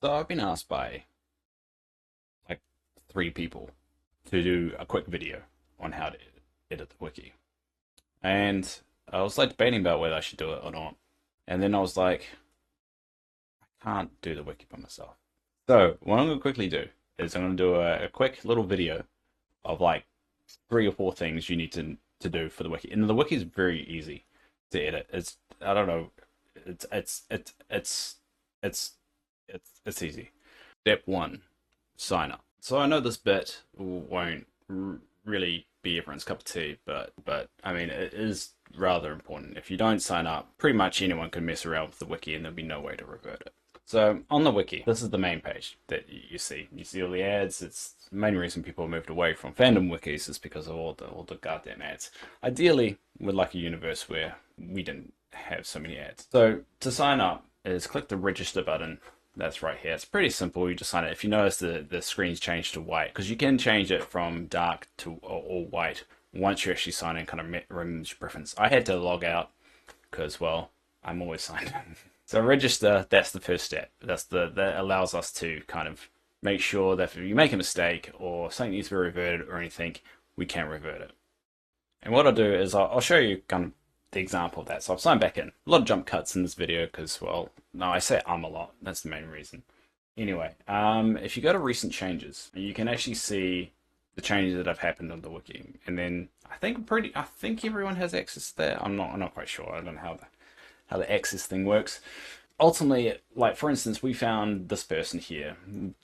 So I've been asked by like three people to do a quick video on how to edit the wiki. And I was like debating about whether I should do it or not. And then I was like, I can't do the wiki by myself. So what I'm going to quickly do is I'm going to do a quick little video of like three or four things you need to do for the wiki. And the wiki is very easy to edit. It's I don't know. It's it's easy. Step one, sign up. So I know this bit won't really be everyone's cup of tea, but I mean it is rather important. If you don't sign up, pretty much anyone can mess around with the wiki and there'll be no way to revert it. So on the wiki, this is the main page that you see. You see all the ads. It's the main reason people moved away from fandom wikis is because of all the goddamn ads. Ideally, we'd like a universe where we didn't have so many ads. So to sign up is click the register button. That's right here. It's pretty simple. You just sign it. If you notice the screen's changed to white, because you can change it from dark to all white once you actually sign in, kind of remove your preference. I had to log out because, well, I'm always signed in. So register, that's the first step. That allows us to kind of make sure that if you make a mistake or something needs to be reverted or anything, we can revert it. And what I'll do is I'll show you kind of the example of that. So I've signed back in. A lot of jump cuts in this video because, well, no, I say a lot. That's the main reason. Anyway, if you go to recent changes, you can actually see the changes that have happened on the wiki. And then I think everyone has access to that. I'm not quite sure. I don't know how the access thing works. Ultimately, like for instance, we found this person here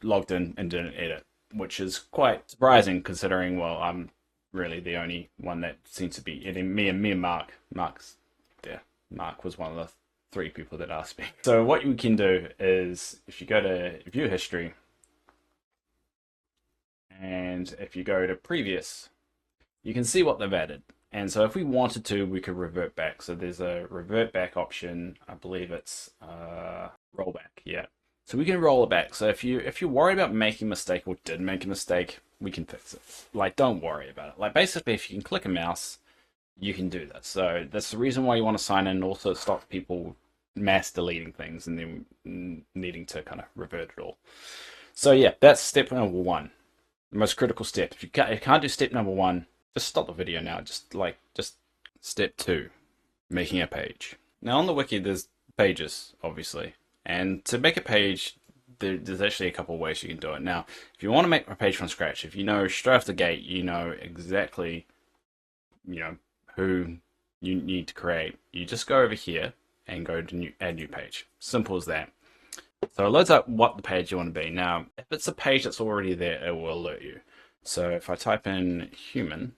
logged in and didn't edit, which is quite surprising considering, well, I'm really the only one that seems to be editing. Me and Mark. Mark was one of the three people that asked me. So what you can do is if you go to view history and if you go to previous, you can see what they've added. And so if we wanted to, we could revert back. So there's a revert back option. I believe it's rollback. Yeah. So we can roll it back. So if you're worried about making a mistake or did make a mistake, we can fix it. Like, don't worry about it. Like, basically, if you can click a mouse, you can do that. So that's the reason why you want to sign in. Also, it stops people mass deleting things and then needing to kind of revert it all. So yeah, that's step number one, the most critical step. If you can't do step number one, just stop the video now. Just step two, making a page. Now on the wiki, there's pages, obviously. And to make a page, there's actually a couple of ways you can do it. Now, if you want to make a page from scratch, if you know straight off the gate, you know exactly, who you need to create, you just go over here and go to add new page. Simple as that. So it loads up what the page you want to be. Now, if it's a page that's already there, it will alert you. So if I type in human,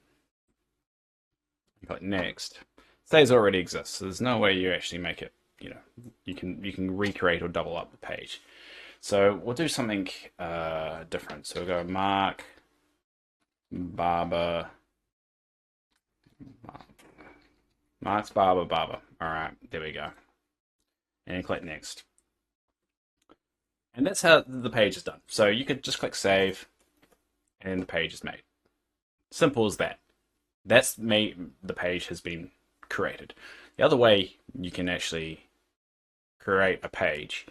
click next, says already exists. So there's no way you actually make it. You can recreate or double up the page. So we'll do something different. So we'll go Mark, Barber, Mark's Barber. All right, there we go. And click next. And that's how the page is done. So you could just click save and the page is made. Simple as that. That's made, the page has been created. The other way you can actually create a page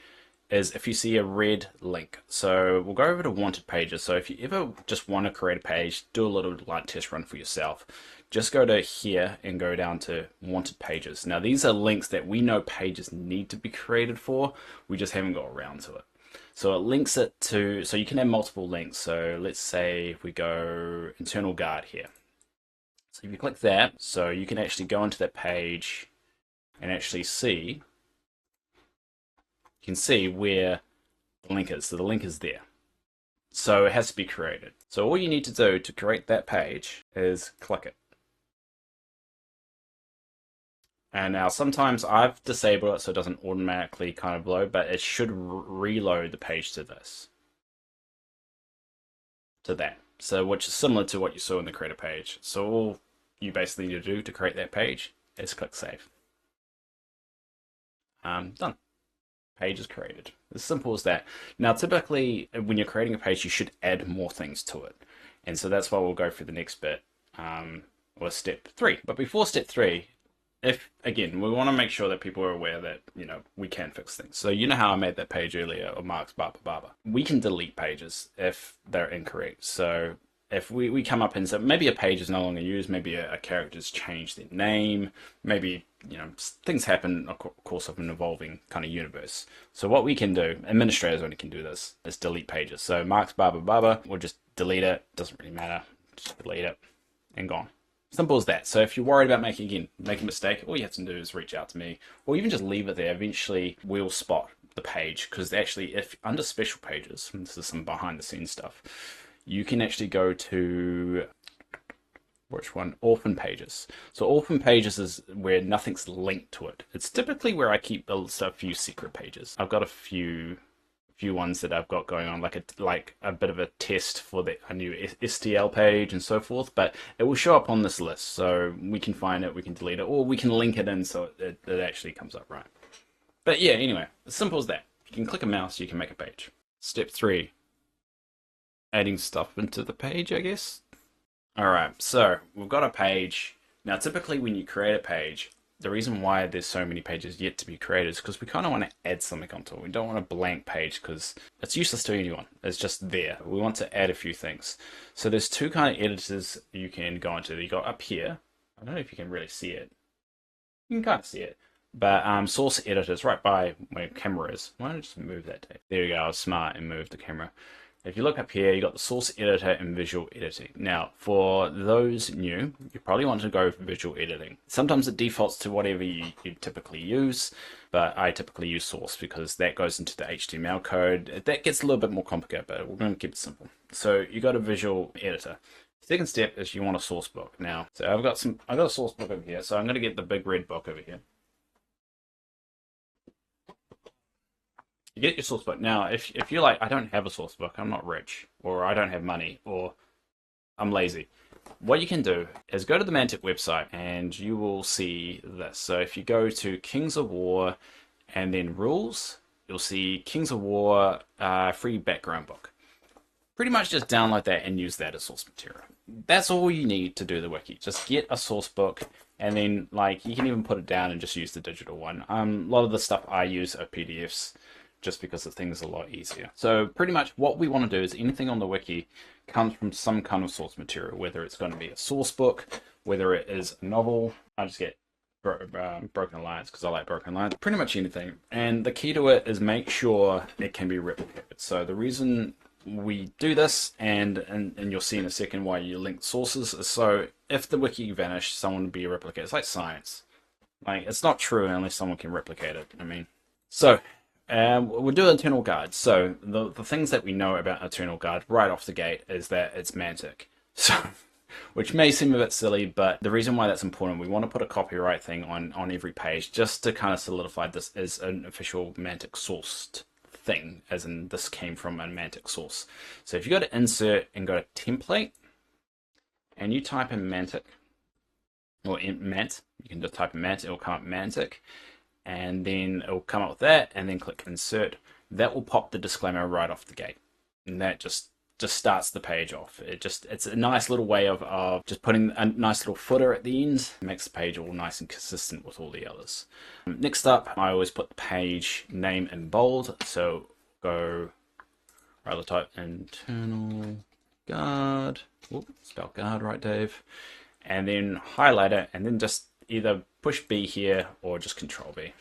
is if you see a red link. So we'll go over to wanted pages. So if you ever just want to create a page, do a little light test run for yourself. Just go to here and go down to wanted pages. Now these are links that we know pages need to be created for. We just haven't got around to it. So it links it to, so you can have multiple links. So let's say if we go internal guard here. So if you click that, so you can actually go into that page and actually see, you can see where the link is. So the link is there. So it has to be created. So all you need to do to create that page is click it. And now sometimes I've disabled it so it doesn't automatically kind of load, but it should reload the page to this. To that. So which is similar to what you saw in the creator page. So all you basically need to do to create that page is click save. Done. Page is created. As simple as that. Now typically when you're creating a page you should add more things to it. And so that's why we'll go through the next bit, or step 3. But before step 3, if again, we want to make sure that people are aware that, you know, we can fix things. So you know how I made that page earlier of Mark's Barber. We can delete pages if they're incorrect. So if we come up and say maybe a page is no longer used, maybe a character's changed their name, maybe, you know, things happen of course of an evolving kind of universe. So what we can do, administrators only can do this, is delete pages. So Mark's Barber, we'll just delete it. Doesn't really matter. Just delete it and gone. Simple as that. So if you're worried about making a mistake, all you have to do is reach out to me, or even just leave it there. Eventually we'll spot the page, because actually if under special pages, this is some behind the scenes stuff, you can actually go to, which one? Orphan pages. So orphan pages is where nothing's linked to it. It's typically where I keep a few secret pages. I've got a few ones that I've got going on, like a bit of a test for a new STL page and so forth, but it will show up on this list, so we can find it, we can delete it, or we can link it in so it actually comes up right. But yeah, anyway, as simple as that. You can click a mouse, you can make a page. Step 3, adding stuff into the page, I guess. Alright, so we've got a page. Now typically when you create a page, the reason why there's so many pages yet to be created is because we kind of want to add something onto it. We don't want a blank page because it's useless to anyone. It's just there. We want to add a few things. So there's two kind of editors you can go into. You got up here. I don't know if you can really see it. You can kind of see it. But source editors right by where camera is. Why don't I just move that, Dave? There you go. I was smart and moved the camera. If you look up here, you got the source editor and visual editing. Now, for those new, you probably want to go for visual editing. Sometimes it defaults to whatever you typically use, but I typically use source because that goes into the HTML code. That gets a little bit more complicated, but we're going to keep it simple. So you got a visual editor. Second step is you want a source book. Now, so I've got a source book over here, so I'm going to get the big red book over here. You get your source book. Now, if you're like, I don't have a source book, I'm not rich, or I don't have money, or I'm lazy, what you can do is go to the Mantic website and you will see this. So if you go to Kings of War and then Rules, you'll see Kings of War free background book. Pretty much just download that and use that as source material. That's all you need to do the wiki. Just get a source book, and then like you can even put it down and just use the digital one. A lot of the stuff I use are PDFs, just because the thing's a lot easier. So pretty much what we want to do is anything on the wiki comes from some kind of source material, whether it's going to be a source book, whether it is a novel. I just get Broken Alliance because I like Broken Alliance. Pretty much anything. And the key to it is make sure it can be replicated. So the reason we do this, and you'll see in a second why you link sources, is so if the wiki vanished, someone would be a replicate. It's like science. Like, it's not true unless someone can replicate it. I mean, so we'll do Eternal Guard. So the things that we know about Eternal Guard right off the gate is that it's Mantic. So, which may seem a bit silly, but the reason why that's important, we want to put a copyright thing on every page just to kind of solidify this as an official Mantic sourced thing, as in this came from a Mantic source. So if you go to Insert and go to Template, and you type in Mantic, or in Mant, you can just type in Mant, it will come up Mantic. And then it'll come up with that, and then click Insert. That will pop the disclaimer right off the gate, and that just starts the page off. It's a nice little way of just putting a nice little footer at the end. It makes the page all nice and consistent with all the others. Next up, I always put the page name in bold. So go rather type Eternal Guard. Whoop, spell guard right, Dave. And then highlight it, and then just either push B here or just Control B.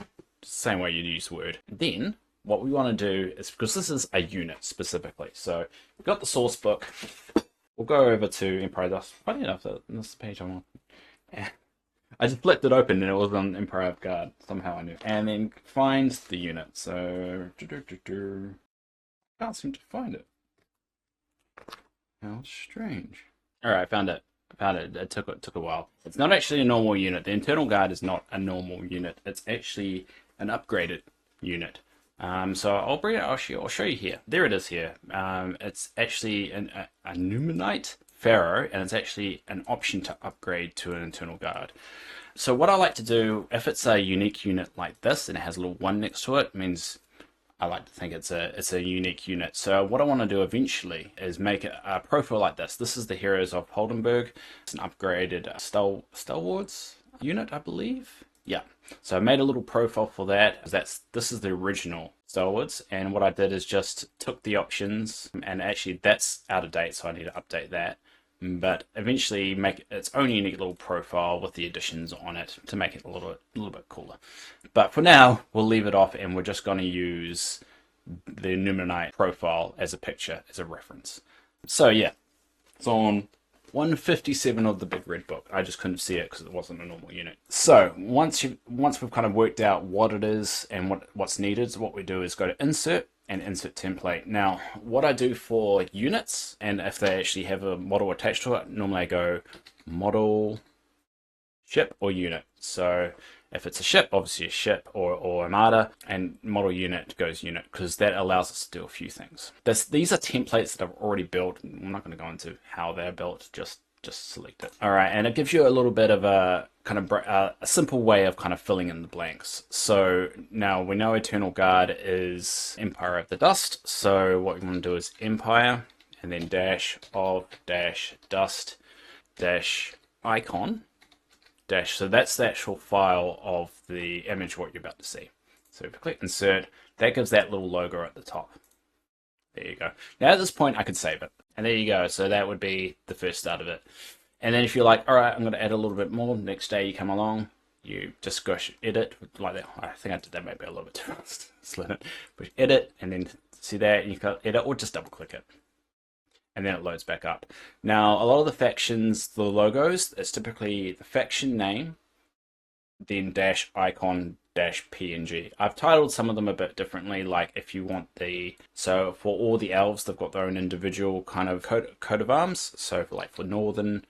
Same way you'd use Word. Then what we want to do is, because this is a unit specifically, so we've got the source book. We'll go over to Empire Dust. Funny enough, that's the page I'm on. I just flipped it open and it was on Empire of Guard. Somehow I knew. And then find the unit. So can't seem to find it. How strange. Alright, found it. It took a while. It's not actually a normal unit. The Internal Guard is not a normal unit. It's actually an upgraded unit. So I'll bring it. I'll show you here. There it is here. It's actually a Numenite Pharaoh, and it's actually an option to upgrade to an Internal Guard. So what I like to do, if it's a unique unit like this and it has a little 1 next to it, means I like to think it's a unique unit. So what I want to do eventually is make a profile like this. This is the Heroes of Holdenberg. It's an upgraded Stalwarts unit, I believe. Yeah, so I made a little profile for that. This is the original Starwoods, and what I did is just took the options, and actually that's out of date, so I need to update that. But eventually make its own unique little profile with the additions on it to make it a little bit cooler. But for now, we'll leave it off, and we're just going to use the Numenite profile as a picture, as a reference. So yeah, it's on 157 of the big red book. I just couldn't see it because it wasn't a normal unit. So once we've kind of worked out what it is and what's needed, so what we do is go to insert and insert template. Now, what I do for units, and if they actually have a model attached to it, normally I go model, ship, or unit. So if it's a ship, obviously a ship or armada, and model unit goes unit, because that allows us to do a few things. These are templates that I've already built. I'm not going to go into how they're built, just select it. All right, and it gives you a little bit of a kind of a simple way of kind of filling in the blanks. So now we know Eternal Guard is Empire of the Dust. So what we want to do is Empire, and then dash of dash dust dash icon. So that's the actual file of the image what you're about to see. So if you click insert, that gives that little logo at the top. There you go. Now at this point I could save it, and there you go. So that would be the first start of it. And then if you're like, all right, I'm going to add a little bit more, next day you come along, you just go edit like that. I think I did that maybe a little bit too fast. Push edit, and then see that, and you can edit or just double click it. And then it loads back up. Now, a lot of the factions, the logos, it's typically the faction name, then dash icon dash PNG. I've titled some of them a bit differently, like if you want so for all the elves, they've got their own individual kind of coat of arms. So for northern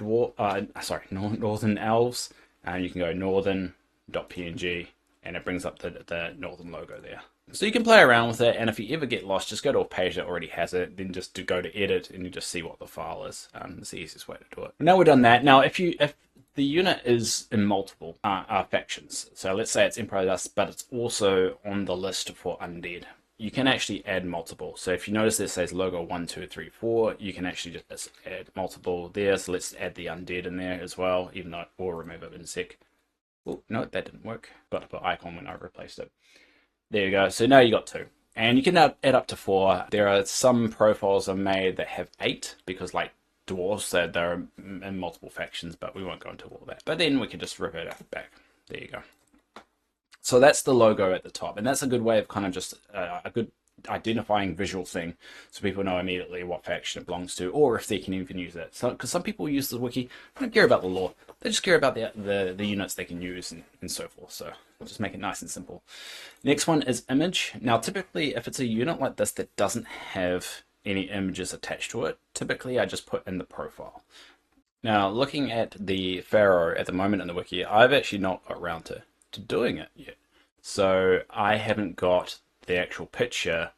northern elves, you can go northern.png, and it brings up the northern logo there. So you can play around with it, and if you ever get lost, just go to a page that already has it, then just go to edit, and you just see what the file is. It's the easiest way to do it. Now we've done that. Now if the unit is in multiple factions, so let's say it's Empire Dust, but it's also on the list for Undead, you can actually add multiple. So if you notice this says logo 1, 2, 3, 4, you can actually just add multiple there. So let's add the Undead in there as well, even though we'll remove it in a sec. Oh, no, that didn't work. Got to put icon when I replaced it. There you go. So now you got 2. And you can now add up to 4. There are some profiles I've made that have 8, because like dwarves, they're in multiple factions, but we won't go into all that. But then we can just revert it back. There you go. So that's the logo at the top, and that's a good way of kind of just a good identifying visual thing, so people know immediately what faction it belongs to, or if they can even use it. So, because some people use the wiki, they don't care about the lore; they just care about the units they can use and so forth. So just make it nice and simple. Next one is image. Now, typically, if it's a unit like this that doesn't have any images attached to it, typically I just put in the profile. Now, looking at the Pharaoh at the moment in the wiki, I've actually not got around to doing it yet. So I haven't got the actual picture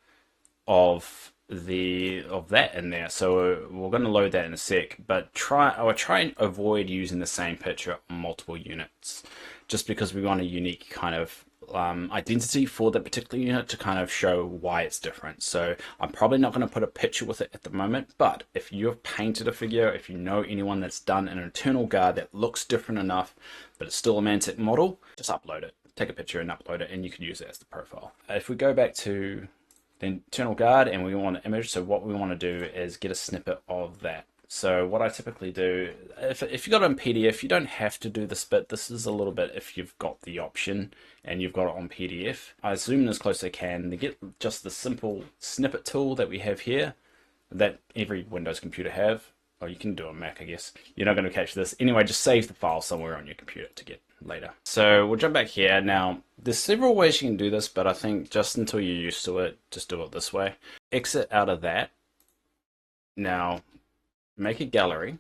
of that in there. So we're going to load that in a sec, but I will try and avoid using the same picture on multiple units, just because we want a unique kind of identity for that particular unit to kind of show why it's different. So I'm probably not going to put a picture with it at the moment, but if you've painted a figure, if you know anyone that's done an Eternal Guard that looks different enough, but it's still a Mantic model, just upload it. Take a picture and upload it, and you can use it as the profile. If we go back to the Eternal Guard and we want an image, so what we want to do is get a snippet of that. So what I typically do, if you got it on PDF, you don't have to do this bit. This is a little bit if you've got the option and you've got it on PDF. I zoom in as close as I can to get just the simple snippet tool that we have here, that every Windows computer have. Or you can do a Mac, I guess. You're not going to catch this. Anyway, just save the file somewhere on your computer to get later. So we'll jump back here. Now, there's several ways you can do this, but I think just until you're used to it, just do it this way. Exit out of that. Now, make a gallery,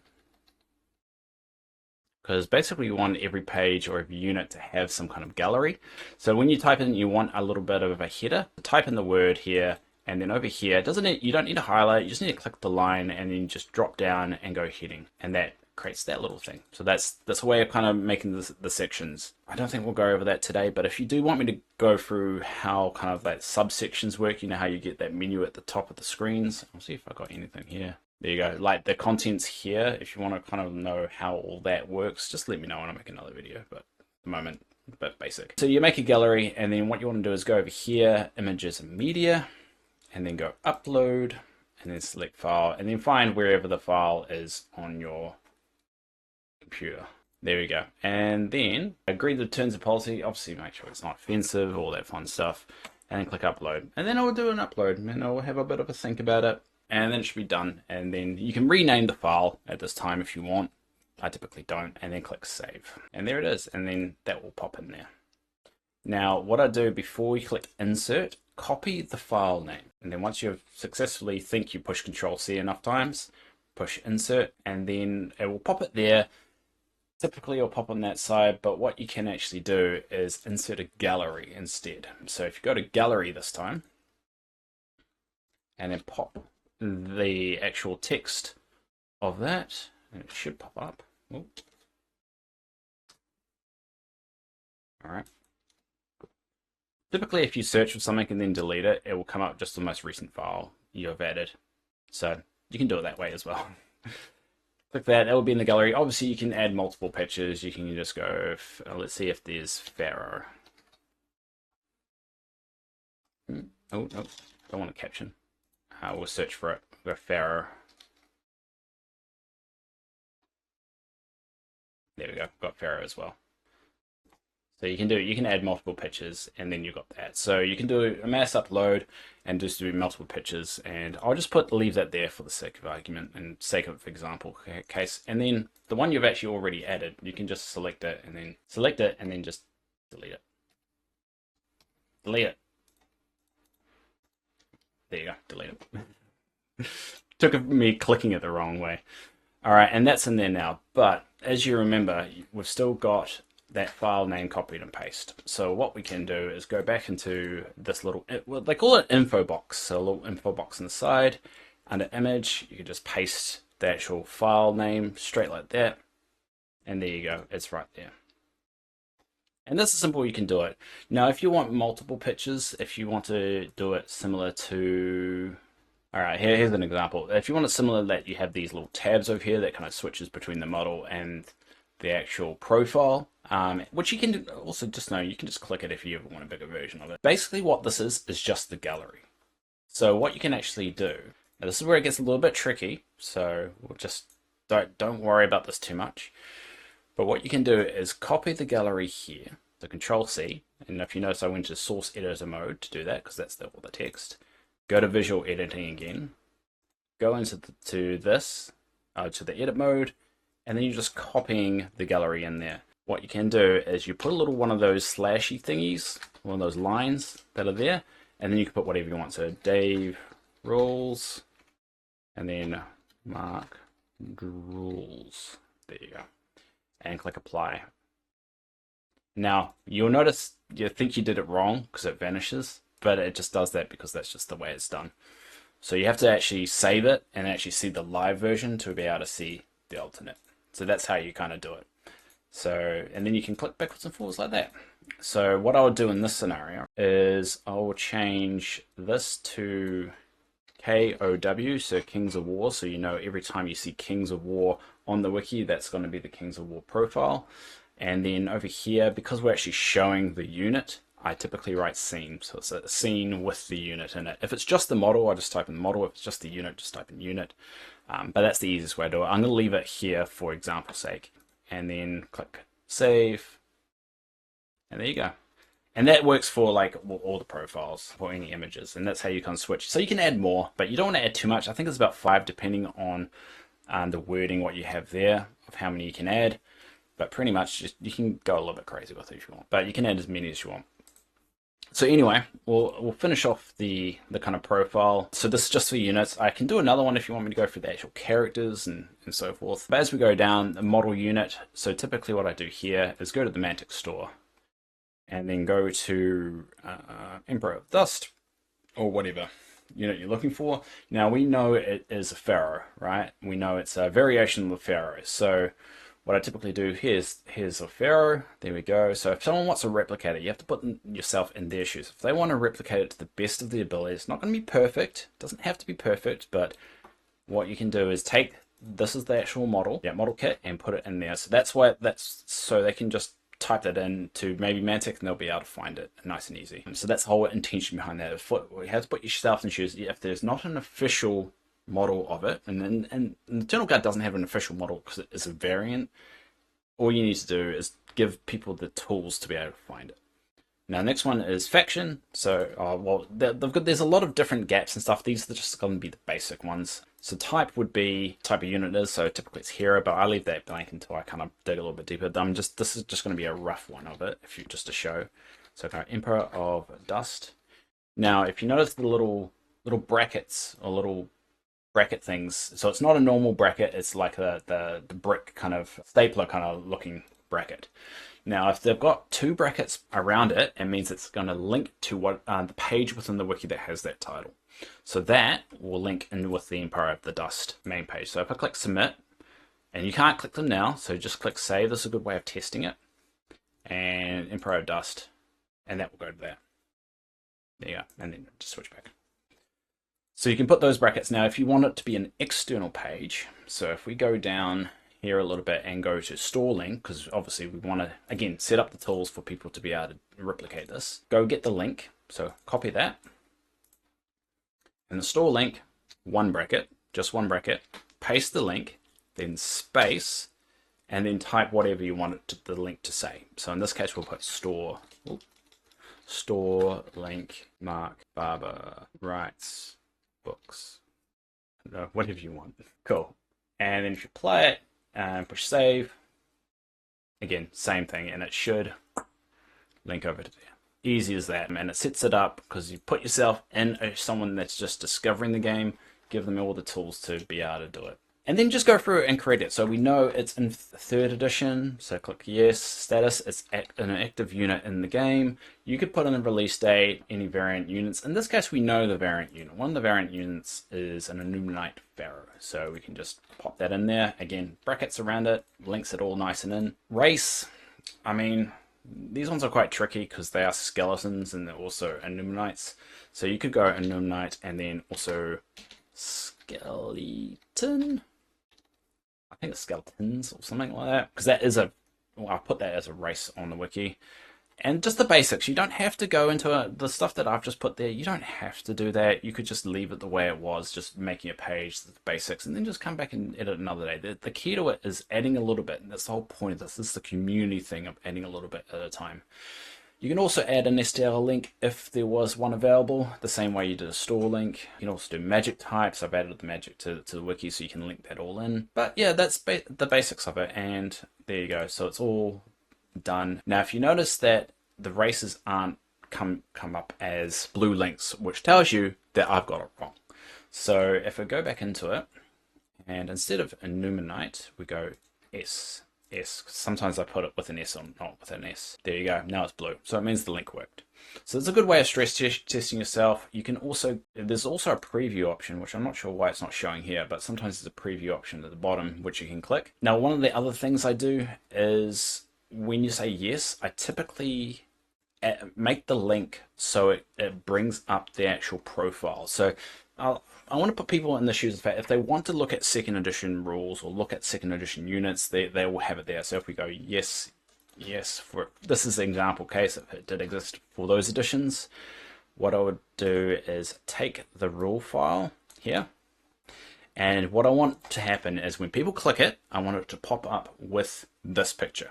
because basically you want every page or every unit to have some kind of gallery. So when you type in, you want a little bit of a header. Type in the word here, and then over here, you don't need to highlight, you just need to click the line and then just drop down and go heading, and that creates that little thing. So that's a way of kind of making the sections. I don't think we'll go over that today, but if you do want me to go through how kind of that subsections work, you know how you get that menu at the top of the screens. I'll see if I got anything here. There you go, like the contents here. If you want to kind of know how all that works, just let me know and I'll make another video. But at the moment, a bit basic. So you make a gallery, and then what you want to do is go over here, images and media, and then go upload, and then select file, and then find wherever the file is on your computer. There we go. And then agree to the terms of policy, obviously make sure it's not offensive, all that fun stuff, and then click upload. And then I'll do an upload, and I'll have a bit of a think about it, and then it should be done. And then you can rename the file at this time if you want. I typically don't, and then click save. And there it is, and then that will pop in there. Now, what I do before you click insert, copy the file name. And then once you've successfully think you push Control-C enough times, push insert, and then it will pop it there. Typically it'll pop on that side, but what you can actually do is insert a gallery instead. So if you go to gallery this time, and then pop the actual text of that, and it should pop up. Ooh. All right. Typically, if you search for something and then delete it, it will come up just the most recent file you have added. So you can do it that way as well. Click that, it will be in the gallery. Obviously, you can add multiple pictures. You can just go, let's see if there's Pharaoh. Oh, no, don't want a caption. We'll search for it. We'll go Pharaoh. There we go, got Pharaoh as well. So you can add multiple pictures, and then you've got that. So you can do a mass upload and just do multiple pictures, and I'll just leave that there for the sake of argument and sake of example case. And then the one you've actually already added, you can just select it and then just delete it. Delete it. There you go, delete it. Took me clicking it the wrong way. All right, and that's in there now. But as you remember, we've still got that file name copied and paste. So what we can do is go back into this little, well, they call it info box. So a little info box on the side. Under image, you can just paste the actual file name straight like that. And there you go, it's right there. And this is simple, you can do it. Now, if you want multiple pictures, if you want to do it similar to, all right, here's an example. If you want it similar, that you have these little tabs over here that kind of switches between the model and the actual profile, which you can also just know, you can just click it if you ever want a bigger version of it. Basically what this is just the gallery. So what you can actually do, now this is where it gets a little bit tricky, so we'll just, don't worry about this too much. But what you can do is copy the gallery here, so Control-C, and if you notice I went to source editor mode to do that, because that's all the text. Go to visual editing again, go into to the edit mode, and then you're just copying the gallery in there. What you can do is you put a little one of those slashy thingies, one of those lines that are there, and then you can put whatever you want. So Dave rules, and then Mark rules. There you go. And click apply. Now, you'll notice you think you did it wrong because it vanishes, but it just does that because that's just the way it's done. So you have to actually save it and actually see the live version to be able to see the alternate. So that's how you kind of do it. So, and then you can click backwards and forwards like that. So what I would do in this scenario is I will change this to KOW, so Kings of War. So you know every time you see Kings of War on the wiki, that's going to be the Kings of War profile. And then over here, because we're actually showing the unit, I typically write scene. So it's a scene with the unit in it. If it's just the model, I just type in model. If it's just the unit, just type in unit. But that's the easiest way to do it. I'm going to leave it here for example's sake. And then click save. And there you go. And that works for like all the profiles for any images. And that's how you can switch. So you can add more, but you don't want to add too much. I think it's about 5 depending on the wording, what you have there, of how many you can add. But pretty much just, you can go a little bit crazy with it if you want. But you can add as many as you want. So anyway, we'll finish off the kind of profile. So this is just for units. I can do another one if you want me to go for the actual characters and so forth. But as we go down, the model unit. So typically what I do here is go to the Mantic store and then go to Emperor of Dust or whatever unit you're looking for. Now we know it is a pharaoh, right? We know it's a variation of the pharaoh. So what I typically do, here's a pharaoh, there we go. So if someone wants to replicate it, you have to put yourself in their shoes. If they want to replicate it to the best of their ability, it's not going to be perfect, it doesn't have to be perfect, but what you can do is take, this is the actual model, model kit, and put it in there. So that's so they can just type that in to maybe Mantic and they'll be able to find it nice and easy. So that's the whole intention behind that. You have to put yourself in shoes. If there's not an official model of it, and the Eternal Guard doesn't have an official model because it's a variant, all you need to do is give people the tools to be able to find it. Now, next one is faction. So, there's a lot of different gaps and stuff. These are just going to be the basic ones. So type would be type of unit is. So typically it's hero, but I leave that blank until I kind of dig a little bit deeper. This is just going to be a rough one of it, if you just to show. So go Emperor of Dust. Now, if you notice the little brackets or little bracket things, so it's not a normal bracket. It's like the brick kind of stapler kind of looking bracket. Now, if they've got two brackets around it, it means it's going to link to what the page within the wiki that has that title. So that will link in with the Empire of the Dust main page. So if I click submit, and you can't click them now, so just click save. This is a good way of testing it. And Empire of Dust, and that will go to there. There you go, and then just switch back. So you can put those brackets. Now, if you want it to be an external page, so if we go down here a little bit and go to store link, because obviously we want to, again, set up the tools for people to be able to replicate this. Go get the link, so copy that. And the store link, one bracket, just one bracket, paste the link, then space, and then type whatever you want the link to say. So in this case, we'll put store link, Mark Barber writes books. No, whatever you want. Cool. And then if you play it and push save, again, same thing, and it should link over to there. Easy as that, and it sets it up because you put yourself in as someone that's just discovering the game, give them all the tools to be able to do it. And then just go through and create it. So we know it's in 3rd edition, so click yes, status, it's an active unit in the game. You could put in a release date, any variant units. In this case, we know the variant unit. One of the variant units is an Illuminate Pharaoh. So we can just pop that in there. Again, brackets around it, links it all nice and in. Race, I mean, these ones are quite tricky because they are skeletons and they're also Illuminates. So you could go Illuminate and then also skeleton. I think it's skeletons or something like that, because that is I'll put that as a race on the wiki. And just the basics. You don't have to go into the stuff that I've just put there. You don't have to do that. You could just leave it the way it was, just making a page, the basics, and then just come back and edit another day. The key to it is adding a little bit, and that's the whole point of this. This is the community thing of adding a little bit at a time. You can also add an STL link if there was one available, the same way you did a store link. You can also do magic types. I've added the magic to the wiki so you can link that all in. But yeah, that's the basics of it, and there you go. So it's all done. Now, if you notice that the races aren't come up as blue links, which tells you that I've got it wrong. So if I go back into it, and instead of illuminate, we go S. Sometimes I put it with an S or not with an S. There you go. Now it's blue. So it means the link worked. So it's a good way of stress testing yourself. You can also, there's also a preview option, which I'm not sure why it's not showing here, but sometimes there's a preview option at the bottom, which you can click. Now, one of the other things I do is when you say yes, I typically make the link so it brings up the actual profile. So I want to put people in the shoes of fact, if they want to look at 2nd edition rules or look at 2nd edition units, they will have it there. So if we go yes, for this is the example case, if it did exist for those editions, what I would do is take the rule file here, and what I want to happen is when people click it, I want it to pop up with this picture.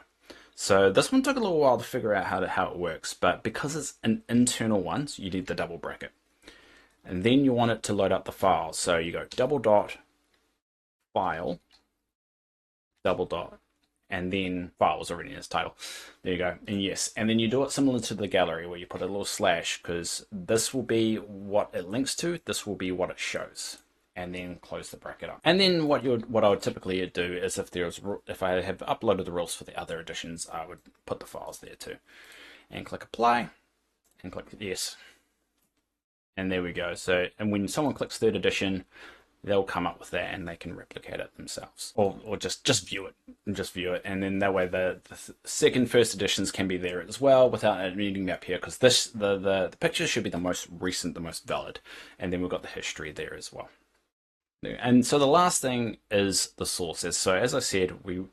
So this one took a little while to figure out how it works, but because it's an internal one, so you need the double bracket. And then you want it to load up the file. So you go double dot file, double dot, and then file was already in its title. There you go. And yes, and then you do it similar to the gallery where you put a little slash, because this will be what it links to, this will be what it shows. And then close the bracket up. And then what I would typically do is if I have uploaded the rules for the other editions, I would put the files there too. And click apply, and click yes. And there we go. So, and when someone clicks 3rd edition, they'll come up with that and they can replicate it themselves, or just view it, and then that way the 2nd, 1st editions can be there as well without it needing to be up here, because the pictures should be the most recent, the most valid, and then we've got the history there as well. And so the last thing is the sources. So as I said, we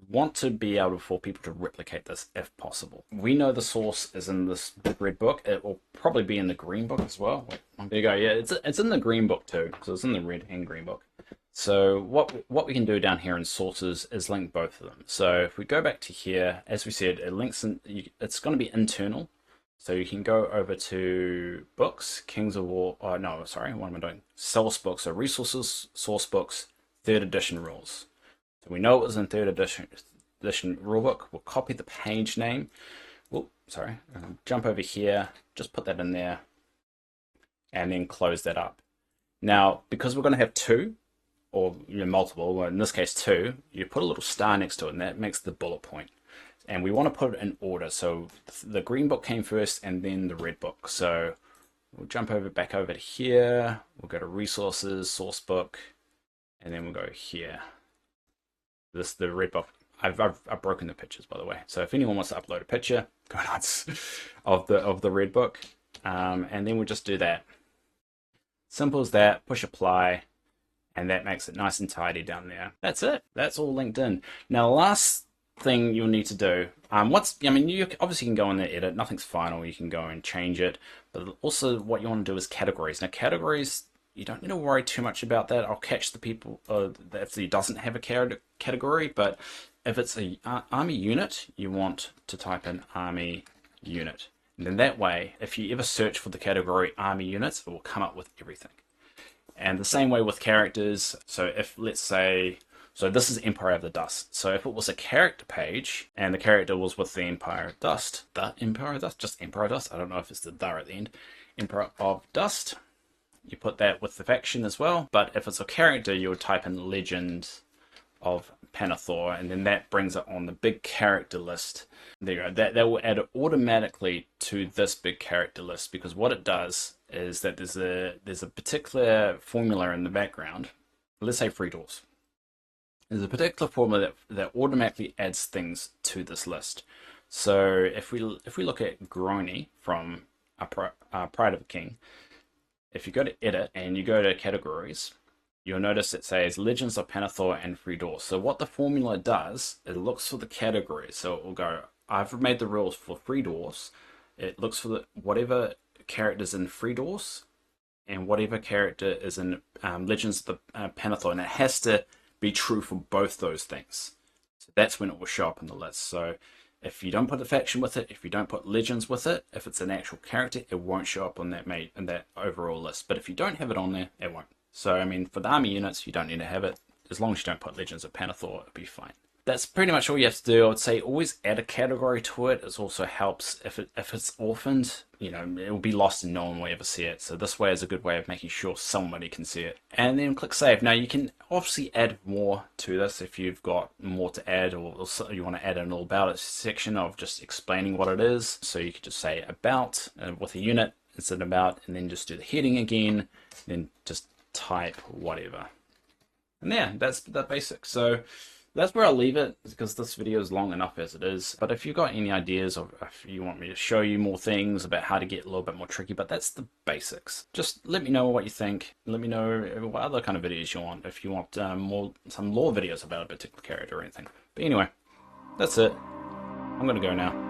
We want to be able for people to replicate this if possible. We know the source is in this big red book. It will probably be in the green book as well. Wait, there you go. Yeah, it's in the green book too. So it's in the red and green book. So what we can do down here in sources is link both of them. So if we go back to here, as we said, it links in. It's going to be internal. So you can go over to books, Kings of War. Oh no, sorry, what am I doing? Source books. So resources, source books, third edition rules. So we know it was in third edition rulebook. We'll copy the page name. Oh, sorry. Jump over here. Just put that in there, and then close that up. Now, because we're going to have two, or multiple, well, in this case two, you put a little star next to it, and that makes the bullet point. And we want to put it in order. So the green book came first, and then the red book. So we'll jump back over to here. We'll go to resources, source book, and then we'll go here. The red book. I've broken the pictures, by the way. So if anyone wants to upload a picture, go nuts, of the red book, and then we'll just do that. Simple as that. Push apply, and that makes it nice and tidy down there. That's it. That's all linked in. Now, the last thing you'll need to do, you obviously can go in there, edit. Nothing's final. You can go and change it, but also what you want to do is categories. Now, categories, you don't need to worry too much about that. I'll catch the people if he doesn't have a category, but if it's a army unit, you want to type in army unit. And then that way, if you ever search for the category army units, it will come up with everything. And the same way with characters. So if, let's say, so this is Empire of the Dust. So if it was a character page and the character was with the Empire of Dust, just Empire of Dust. I don't know if it's the at the end. Emperor of Dust. You put that with the faction as well. But if it's a character, you would type in Legend of Pannithor, and then that brings it on the big character list. There you go. That will add it automatically to this big character list, because what it does is that there's a particular formula in the background. Let's say free doors. There's a particular formula that automatically adds things to this list. So if we look at Groany from Pride of a King, if you go to edit and you go to categories, you'll notice it says Legends of Pannithor and Free Doors. So what the formula does, it looks for the categories. So it will go, I've made the rules for Free Doors. It looks for whatever characters in Free Doors and whatever character is in Legends of Pannithor. And it has to be true for both those things. So that's when it will show up in the list. So if you don't put the faction with it, if you don't put Legends with it, if it's an actual character, it won't show up on that overall list. But if you don't have it on there, it won't. So, I mean, for the army units, you don't need to have it. As long as you don't put Legends of Pannithor, it'll be fine. That's pretty much all you have to do. I would say always add a category to it. It also helps if it's orphaned, it will be lost and no one will ever see it. So this way is a good way of making sure somebody can see it. And then click save. Now you can obviously add more to this if you've got more to add, or you want to add an all about it section of just explaining what it is. So you could just say about with a unit instead of about, and then just do the heading again, then just type whatever. And yeah, that's the basics. So that's where I'll leave it, because this video is long enough as it is. But if you've got any ideas, or if you want me to show you more things about how to get a little bit more tricky, but that's the basics. Just let me know what you think. Let me know what other kind of videos you want. If you want some lore videos about a particular character or anything. But anyway, that's it. I'm gonna go now.